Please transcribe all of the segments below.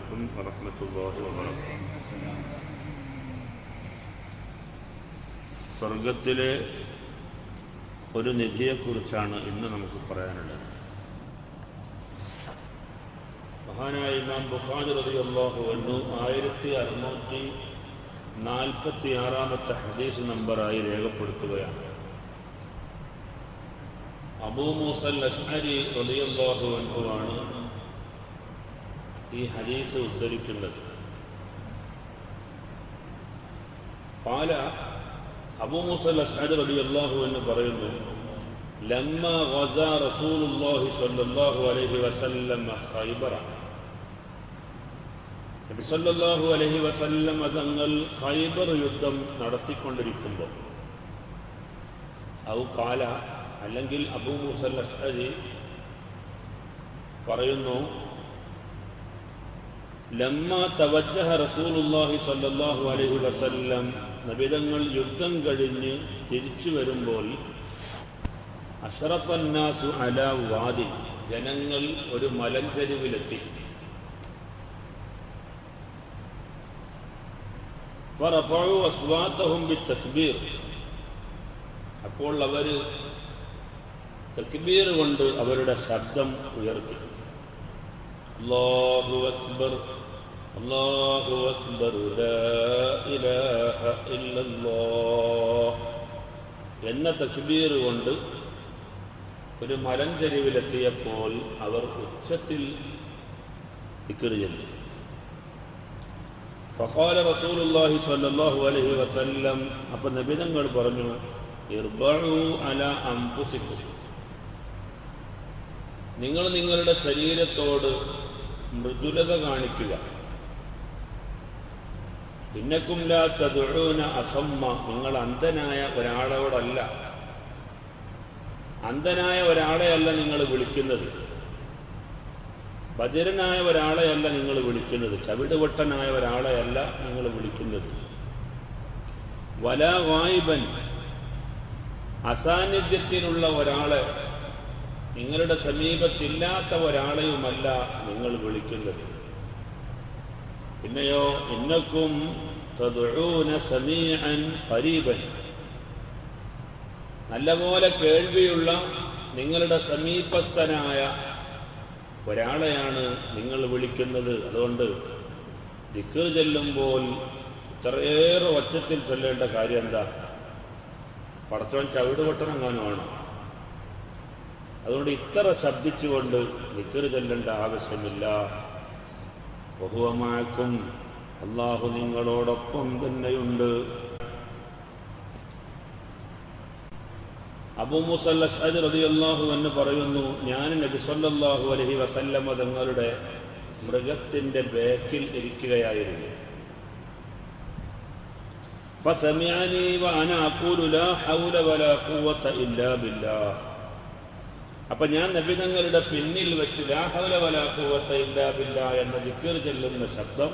عليكم ورحمة الله وبركاته. സ്വർഗത്തിലെ ഒരു നിധിയെക്കുറിച്ചാണ് ഇന്ന് നമുക്ക് പറയാനുള്ളത്. മഹാനായ ഇമാം ബുഖാരി റളിയല്ലാഹു അൻഹു 1646 ഹദീസ് നമ്പറായി രേഖപ്പെടുത്തുകയാണ്. അബൂ മൂസൽ അശ്അരി റളിയല്ലാഹു അൻഹു ആണ് ഈ ഹദീസ് ഉദ്ധരിക്കുന്നത്. ഖാല അബൂ മൂസൽ അശ്അരി റളിയല്ലാഹു അൻഹു പറയുന്നു, ലമ്മ ഗസാ റസൂലുള്ളാഹി സ്വല്ലല്ലാഹു അലൈഹി വസല്ലം ഖൈബറ, നബി സല്ലല്ലാഹു അലൈഹി വസല്ലം തങ്ങൾ ഖൈബർ യുദ്ധം നടത്തിക്കൊണ്ടിരിക്കുമ്പോൾ, ഔ ഖാല അല്ലെങ്കിൽ അബൂ മൂസൽ അശ്അരി പറയുന്നു, ലമ്മ തവജ്ജഹ റസൂലുള്ളാഹി സ്വല്ലല്ലാഹു അലൈഹി വസല്ലം, നബിതങ്ങൾ യുദ്ധം കഴിഞ്ഞ് തിരിച്ചു വരുമ്പോൾ, അശ്റഫന്നാസു അലാ വാദി, ജനങ്ങൾ ഒരു മലഞ്ചരിവിലെത്തി. ഫറഫഉ അസ്വാതഹും ബിത്തക്ബീർ, അപ്പോൾ അവർ തക്ബീർ കൊണ്ട് അവരുടെ ശബ്ദം ഉയർത്തി. അല്ലാഹു അക്ബർ അല്ലാഹു അക്ബർ ലാ ഇലാഹ ഇല്ലല്ലാഹ് എന്ന തക്ബീർ കൊണ്ട് ഒരു മലഞ്ചരിവിലെത്തിയപ്പോൾ അവർ ഉച്ചത്തിൽ ദിക്ർ ചൊല്ലി. ഫഖാല റസൂലുള്ളാഹി സ്വല്ലല്ലാഹു അലൈഹി വസല്ലം, അപ്പോൾ നബിതങ്ങൾ പറഞ്ഞു, ഇർബഉ അലാ അൻഫുസികും, നിങ്ങൾ നിങ്ങളുടെ ശരീരത്തോട് മൃദുലത കാണിക്കുക. ഇന്നക്കും ലാ തദ്ഉന അസമ്മ, നിങ്ങൾ അന്ധനായ ഒരാളോടല്ല, അന്ധനായ ഒരാളെയല്ല നിങ്ങൾ വിളിക്കുന്നത്, ബധിരനായ ഒരാളെയല്ല നിങ്ങൾ വിളിക്കുന്നത്, ചവിടുവട്ടനായ ഒരാളെയല്ല നിങ്ങൾ വിളിക്കുന്നത്. വലാ ഗായിബൻ, അസാന്നിധ്യത്തിലുള്ള ഒരാളെ, നിങ്ങളുടെ സമീപത്തില്ലാത്ത ഒരാളെയുമല്ല നിങ്ങൾ വിളിക്കുന്നത്. പിന്നെയോ, ഇന്നക്കും തദ്ഉന സമീഅൻ ഖരീബൻ, നല്ലപോലെ കേൾവിയുള്ള നിങ്ങളുടെ സമീപസ്ഥനായ ഒരാളെയാണ് നിങ്ങൾ വിളിക്കുന്നത്. അതുകൊണ്ട് ദിക്ർ ചൊല്ലുമ്പോൾ ഇത്രയേറെ ഒച്ചത്തിൽ ചൊല്ലേണ്ട കാര്യം എന്താ? പടച്ചോൻ ചവിടുപൊട്ടനെങ്ങാനുമാണ്. അതുകൊണ്ട് ഇത്ര ശബ്ദിച്ചുകൊണ്ട് ദിക്ർ ചൊല്ലേണ്ട ആവശ്യമില്ല. വഹുവ മഅക്കും, അല്ലാഹു നിങ്ങളോടൊപ്പം തന്നെയുണ്ട്. അബൂ മൂസൽ അശ്അരി റളിയല്ലാഹു അൻഹു പറയുന്നു, ഞാൻ നബി സല്ലല്ലാഹു അലൈഹി വസല്ലം തങ്ങളുടെ മൃഗത്തിൻ്റെ ബേക്കിൽ ഇരിക്കുകയായിരുന്നു. ഫസമിഅനി വഅന അഖൂലു ലാ ഹൗല വലാ ഖുവത ഇല്ലാ ബില്ലാഹ്, അപ്പം ഞാൻ നബി തങ്ങളുടെ പിന്നിൽ വെച്ച് ലാ ഹൗല വലാ ഖുവത ഇല്ലാ ബില്ലാഹ് എന്ന ദിക്ർ ചൊല്ലുന്ന ശബ്ദം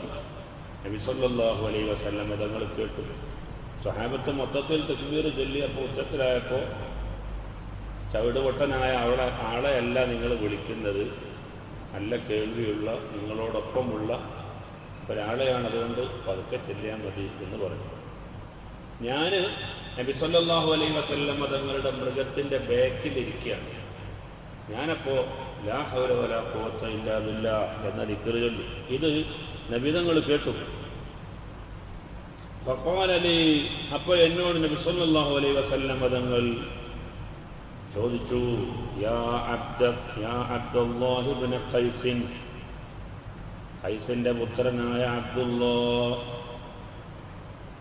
നബി സല്ലല്ലാഹു അലൈഹി വസല്ലം തങ്ങൾ കേട്ടു. സ്വഹാബത്ത് മൊത്തത്തിൽ തക്ബീർ ചൊല്ലിയപ്പോൾ ഉച്ചത്തിലായപ്പോൾ, ചവിടുപൊട്ടനായ ആളെയല്ല നിങ്ങൾ വിളിക്കുന്നത്, നല്ല കേൾവിയുള്ള നിങ്ങളോടൊപ്പമുള്ള ഒരാളെയാണ്, അതുകൊണ്ട് പതുക്കെ ചെല്ലാൻ മതി എന്ന് പറഞ്ഞു. ഞാൻ നബി സല്ലല്ലാഹു അലൈഹി വസല്ലം തങ്ങളുടെ മൃഗത്തിൻ്റെ ബേക്കിലിരിക്കുകയാണ്. ഞാനപ്പോൾ ലാ ഹൗല വലാ ഖുവത ഇല്ലാ ബില്ലാഹ് എന്ന ദിക്ർ ചൊല്ലി. ഇത് നബിതങ്ങൾ കേട്ടു. ഫഖാല ലി, അപ്പോൾ എന്നോട് നബി സല്ലല്ലാഹു അലൈഹി വസല്ലം തങ്ങൾ ചോദിച്ചു, യാ അബ്ദുല്ലാഹി ഇബ്നു ഖൈസിൻ, ഖൈസിൻ്റെ പുത്രനായ അബ്ദുല്ലാഹ്.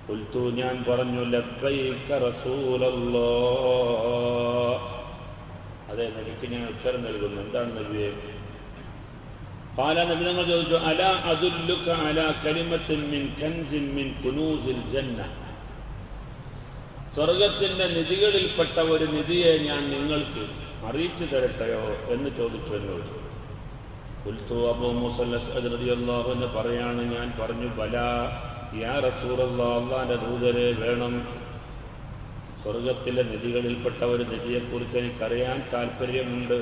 ഖുൽതു, ഞാൻ പറഞ്ഞു, ലബ്ബൈക റസൂലല്ലാഹ്, അതെ നബിക്ക് ഞാൻ ഉത്തരം നൽകുന്നു. എന്താണ് നബിയെ? ഖാല, നബി തങ്ങൾ ചോദിച്ചു, അലാ അദുല്ലുക അലാ കലിമത്തിൻ മിൻ കൻസിൻ മിൻ കുനൂസിൽ ജന്ന, സ്വർഗത്തിൻ്റെ നിധികളിൽപ്പെട്ട ഒരു നിധിയെ ഞാൻ നിങ്ങൾക്ക് അറിയിച്ചു തരട്ടെയോ എന്ന് ചോദിച്ചു എന്നോട്. ഖുൽതു, അബൂ മൂസൽ അശ്അരി റളിയല്ലാഹു അൻഹു പറയാണ്, ഞാൻ പറഞ്ഞു, ബലാ യാ റസൂലല്ലാഹ്, അല്ലാഹുവിൻ്റെ ദൂതരെ, വേണം. സ്വർഗത്തിലെ നിധികളിൽപ്പെട്ട ഒരു നിധിയെക്കുറിച്ച് എനിക്കറിയാൻ താല്പര്യമുണ്ട്.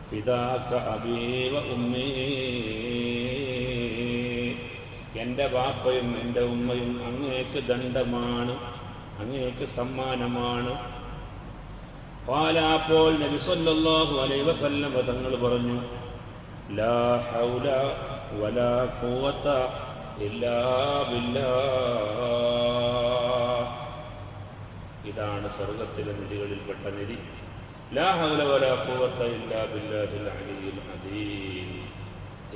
ഫിദാക അബീ വ ഉമ്മീ, എൻ്റെ വാപ്പയും എൻ്റെ ഉമ്മയും അങ്ങേക്ക് ദണ്ഡമാണ്, അങ്ങേക്ക് സമ്മാനമാണ്. അപ്പോൾ നബി സല്ലല്ലാഹു അലൈഹി വസല്ലം തങ്ങൾ പറഞ്ഞു, ലാ ഹൗല വലാ ഖുവത ഇല്ലാ ബില്ലാഹ്. ഇതാണ് സ്വർഗത്തിലെ നിധികളിൽപ്പെട്ട നിധി. ലാ ഹൗല വലാ ഖുവത ഇല്ലാ ബില്ലാഹിൽ അലിയിൽ അദീം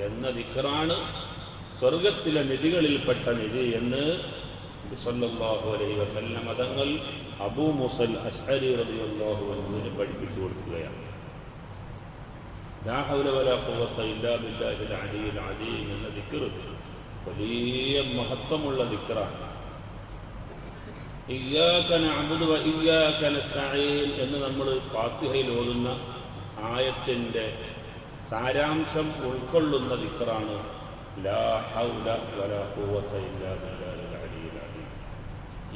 എന്ന ദിക്റാണ് സ്വർഗത്തിലെ നിധികളിൽപ്പെട്ട നിധി എന്ന് നബി സല്ലല്ലാഹു അലൈഹി വസല്ലം തങ്ങൾ അബൂ മുസൽ അശ്അരി റളിയല്ലാഹു അൻഹുവിന് പഠിപ്പിച്ചു കൊടുക്കുകയാണ്. ലാ ഹൗല വലാ ഖുവത ഇല്ലാ ബില്ലാഹിൽ അലിയിൽ അദീം എന്ന ദിക്ർ വലിയ മഹത്വമുള്ള ദിക്റാണ്. ഇയ്യാക നഅ്ബുദു വ ഇയ്യാക നസ്തഈൻ എന്ന് നമ്മൾ ഫാത്തിഹയിൽ ഓതുന്ന ആയത്തിൻ്റെ സാരാംശം ഉൾക്കൊള്ളുന്ന ദിക്റാണ് ലാ ഹൗല വലാ ഖുവത ഇല്ലാ ബില്ലാഹിൽ അലിയിൽ അദീം.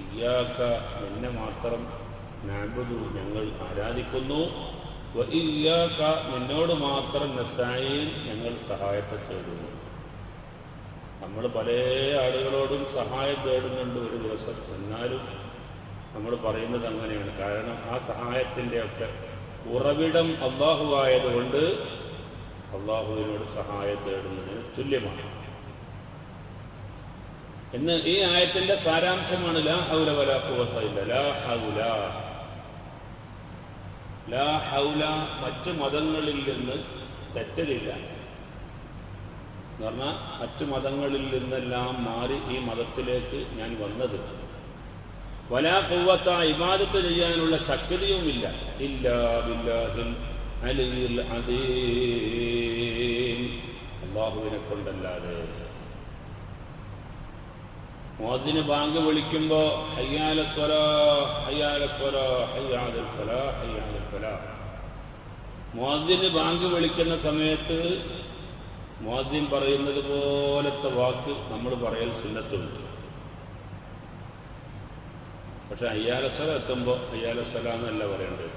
ഇയ്യാക നിന്നെ മാത്രം, നഅ്ബുദു ഞങ്ങൾ ആരാധിക്കുന്നു, വ ഇയ്യാക നിന്നോട് മാത്രം, നസ്തഈൻ ഞങ്ങൾ സഹായത്തെ തേടുന്നു. നമ്മൾ പല ആളുകളോടും സഹായം തേടുന്നുണ്ട് ഒരു ദിവസം, എന്നാലും നമ്മൾ പറയുന്നത് അങ്ങനെയാണ്. കാരണം ആ സഹായത്തിൻ്റെയൊക്കെ ഉറവിടം അള്ളാഹു ആയതുകൊണ്ട് അള്ളാഹുവിനോട് സഹായം തേടുന്നതിന് തുല്യമാണ് എന്ന് ഈ ആയത്തിൻ്റെ സാരാംശമാണ് ലാ ഹൗല വലാ ഖുവത ഇല്ല. ലാ ഹൗല, ലാ ഹൗല മറ്റു മതങ്ങളിൽ നിന്ന് തെറ്റലില്ല എന്ന് പറഞ്ഞാൽ മറ്റു മതങ്ങളിൽ നിന്നെല്ലാം മാറി ഈ മതത്തിലേക്ക് ഞാൻ വന്നത്. വലാ ഖുവത ഇബാദത്ത് ചെയ്യാനുള്ള ശക്തിയുമില്ല, ഇല്ലാ ബില്ലാഹിൽ അലിയിൽ അദീം അല്ലാഹുവിനെ കൊണ്ടല്ലാതെ. മുഅദ്ദിന് ബാങ്ക് വിളിക്കുമ്പോൾ ഹയ്യാല സ്വലാഹ് ഹയ്യാല സ്വലാഹ് ഹയ്യാലൽ ഫലാഹ് ഹയ്യാലൽ ഫലാഹ്, മുഅദ്ദിന് ബാങ്ക് വിളിക്കുന്ന സമയത്ത് മുഅദ്ദിൻ പറയുന്നത് പോലത്തെ വാക്ക് നമ്മൾ പറയൽ സുന്നത്തുണ്ട്. പക്ഷെ ഹയ്യാല സ്വലാ എത്തുമ്പോൾ ഹയ്യാല സ്വലാ എന്നല്ല പറയേണ്ടത്,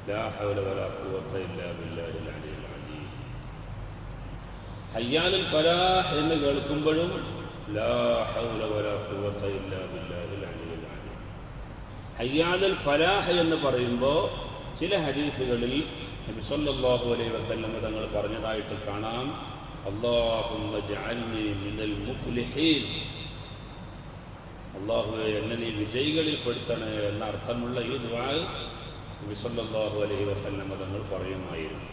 ലാ ഹൗല വലാ ഖുവത ഇല്ലാ ബില്ലാഹിൽ അലിയിൽ അദീം. ഹയ്യാലുൽ ഫലാഹ് എന്ന് കേൾക്കുമ്പോഴും ലാ ഹൗല വലാ ഖുവത ഇല്ലാ ബില്ലാഹിൽ അലിയിൽ അദീം. ഹയ്യാലുൽ ഫലാഹ് എന്ന് പറയുമ്പോൾ ചില ഹദീസുകളിൽ നബി സല്ലല്ലാഹു അലൈഹി വസല്ലം തങ്ങൾ പറഞ്ഞതായിട്ട് കാണാം, അല്ലാഹുമ്മ ജഅൽനി മിനൽ മുഫ്ലിഹീൻ, അല്ലാഹുവേ എന്നെ നീ വിജയികളിൽ പെടുത്തണേ എന്ന അർത്ഥമുള്ള ഈ ദുആ നബി സല്ലല്ലാഹു അലൈഹി വസല്ലം തങ്ങൾ പറയുമായിരുന്നു.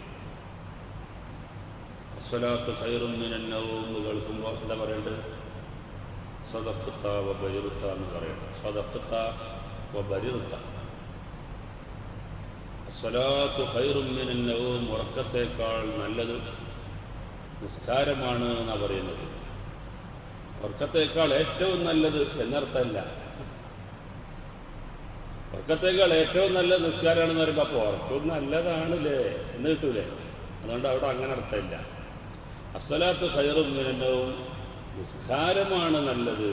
അസ്സലാത്തു ഖൈറുൻ മിനൻ നൗം കേൾക്കുമ്പോൾ എന്താ പറയേണ്ടത്? സദഖത വ ബരിറത എന്ന് പറയണം. സദഖത വ ബരിറത. അസ്സലാത്തു ഖൈറുൻ മിനൻ നൗം, ഉറക്കത്തേക്കാൾ നല്ലത് നിസ്കാരമാണ് എന്നാണ് പറയുന്നത്. ഉറക്കത്തേക്കാൾ ഏറ്റവും നല്ലത് എന്നർത്ഥമല്ല, ഉറക്കത്തേക്കാൾ ഏറ്റവും നല്ല നിസ്കാരമാണെന്ന് പറയുമ്പോൾ അപ്പോൾ ഉറക്കവും നല്ലതാണല്ലേ എന്ന് കിട്ടൂലേ? അതുകൊണ്ട് അവിടെ അങ്ങനെ അർത്ഥമില്ല. അസ്സലാത്തു ഖൈറുൻ മിനൻ നൗം, നിസ്കാരമാണ് നല്ലത്,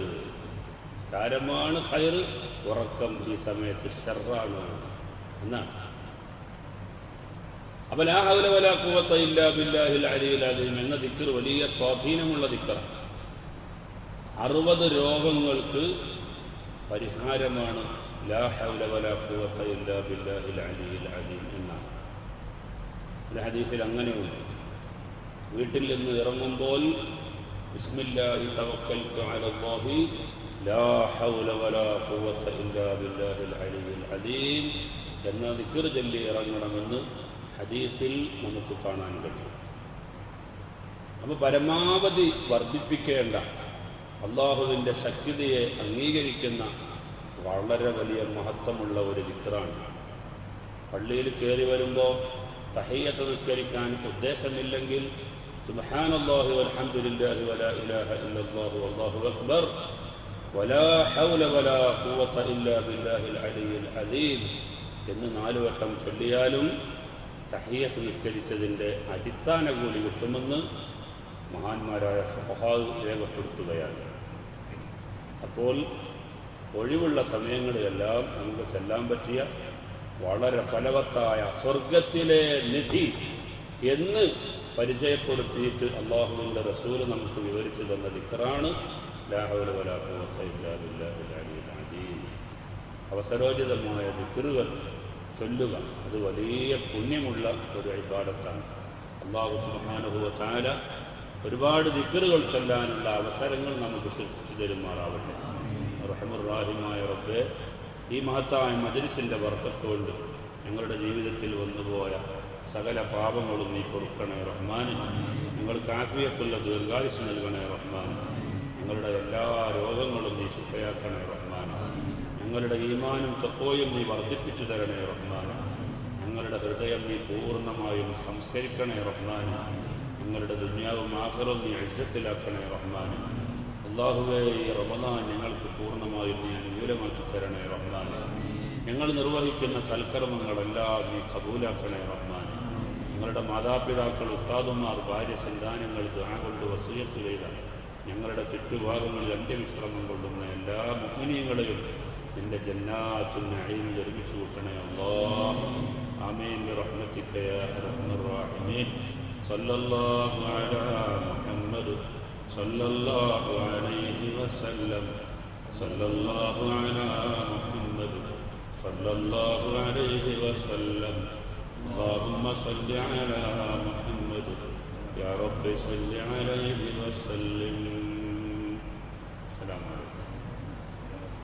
നിസ്കാരമാണ് ഖൈർ, ഉറക്കം ഈ സമയത്ത് ശർറാണ് എന്നാണ്. അപ്പോൾ ലാ ഹൗല വലാ ഖുവത ഇല്ലാ ബില്ലാഹിൽ അലിയിൽ അദീം എന്ന ദിക്ർ വലിയ സ്വാധീനമുള്ള ദിക്റാണ്. 60 രോഗങ്ങൾക്ക് പരിഹാരമാണ് ലാ ഹൗല വലാ ഖുവത ഇല്ലാ ബില്ലാഹിൽ അലിയിൽ അദീം എന്നാണ്. ഒരു ഹദീസിൽ അങ്ങനെയുണ്ട്, വീട്ടിൽ നിന്ന് ഇറങ്ങുമ്പോൾ ബിസ്മില്ലാഹി തവക്കൽതു അലല്ലാഹി ലാ ഹൗല വലാ ഖുവത ഇല്ലാ ബില്ലാഹിൽ അലിയിൽ അദീം എന്ന ദിക്ർ ചൊല്ലി ഇറങ്ങണമെന്ന് ഹദീസിൽ നമുക്ക് കാണാൻ കഴിയും. അപ്പോൾ പരമാവധി വർദ്ധിപ്പിക്കേണ്ട, അള്ളാഹുവിൻ്റെ ശക്തിയെ അംഗീകരിക്കുന്ന വളരെ വലിയ മഹത്വമുള്ള ഒരു ദിക്റാണ്. പള്ളിയിൽ കയറി വരുമ്പോൾ തഹിയ്യത്ത് നിസ്കരിക്കാൻ ഉദ്ദേശമില്ലെങ്കിൽ സുബ്ഹാനല്ലാഹി വൽഹംദുലില്ലാഹി വലാ ഇലാഹ ഇല്ലല്ലാഹു വല്ലാഹു അക്ബർ വലാ ഹൗല വലാ ഖുവത ഇല്ലാ ബില്ലാഹിൽ അലിയിൽ അദീം എന്ന് 4 വട്ടം ചൊല്ലിയാലും തഹിയ്യത്ത് നിസ്കരിച്ചതിൻ്റെ അടിസ്ഥാന കൂലി കിട്ടുമെന്ന് മഹാന്മാരായ ഫഖഹാ രേഖപ്പെടുത്തുകയാണ്. അപ്പോൾ ഒഴിവുള്ള സമയങ്ങളിലെല്ലാം നമുക്ക് ചെല്ലാൻ പറ്റിയ വളരെ ഫലവത്തായ സ്വർഗത്തിലെ നിധി എന്ന് പരിചയപ്പെടുത്തിയിട്ട് അള്ളാഹുവിൻ്റെ റസൂൽ നമുക്ക് വിവരിച്ചു തന്ന ദിക്റാണ് ലാ ഹൗല വലാ ഖുവത ഇല്ലാ ബില്ലാഹിൽ അലിയിൽ അദീം. അവസരോചിതമായ ദിക്റുകൾ ചൊല്ലുക, അത് വലിയ പുണ്യമുള്ള ഒരു ഇബാദത്താണ്. അല്ലാഹു സുബ്ഹാനഹു വ തആല ഒരുപാട് ദിക്റുകൾ ചൊല്ലാനുള്ള അവസരങ്ങൾ നമുക്ക് സൃഷ്ടിച്ചു തരുമാറാവട്ടെ. റഹ്മാൻ റഹീമായ റബ്ബേ, ഈ മഹത്തായ മജ്‌ലിസിൻ്റെ ബർക്കത്ത് കൊണ്ട് ഞങ്ങളുടെ ജീവിതത്തിൽ വന്നുപോയ സകല പാപങ്ങളും നീ പൊറുക്കണേ റഹ്മാൻ. ഞങ്ങൾക്ക് ആഫിയത്തുള്ള ദീർഘായുസ്സ് നൽകണേ റഹ്മാൻ. ഞങ്ങളുടെ എല്ലാ രോഗങ്ങളും നീ ശിഫയാക്കണേ റഹ്മാൻ. ഞങ്ങളുടെ ഈമാനും തഖ്വയും നീ വർദ്ധിപ്പിച്ചു തരണേ റഹ്മാൻ. ഞങ്ങളുടെ ഹൃദയം നീ പൂർണ്ണമായും സംസ്കരിക്കണേ റഹ്മാൻ. ഞങ്ങളുടെ ദുനിയാവും ആഖിറവും നീ ഇസ്സത്തിലാക്കണേ റഹ്മാൻ. അല്ലാഹുവേ, ഈ റമളാൻ ഞങ്ങൾക്ക് പൂർണ്ണമായും നീ അനുകൂലമാക്കി തരണേ റഹ്മാൻ. ഞങ്ങൾ നിർവഹിക്കുന്ന സൽക്കർമ്മങ്ങളെല്ലാം നീ ഖബൂലാക്കണേ റഹ്മാൻ. ഞങ്ങളുടെ മാതാപിതാക്കൾ, ഉസ്താദുമാർ, ഭാര്യ, സന്താനങ്ങൾ ദുആ കൊണ്ട് വസിയത്ത് ചെയ്ത ഞങ്ങളുടെ ചുറ്റുഭാഗങ്ങളിൽ അന്ത്യവിശ്രമം കൊള്ളുന്ന എല്ലാ മുഅ്മിനീങ്ങളെയും നിന്റെ ജന്നാത്തുൻ നഈമിൽ ഒരുമിച്ച് കൂട്ടണേ അല്ലാഹ്. ആമീൻ ബിറഹ്മതിക യാ അർഹമർ റഹീമീൻ. സല്ലല്ലാഹു അലാ മുഹമ്മദ് സല്ലല്ലാഹു അലൈഹി വസല്ലം. സല്ലല്ലാഹു അലാ മുഹമ്മദ് സല്ലല്ലാഹു അലൈഹി വസല്ലം. اللهم صل على محمد يا رب صل عليه وسلم. السلام عليكم.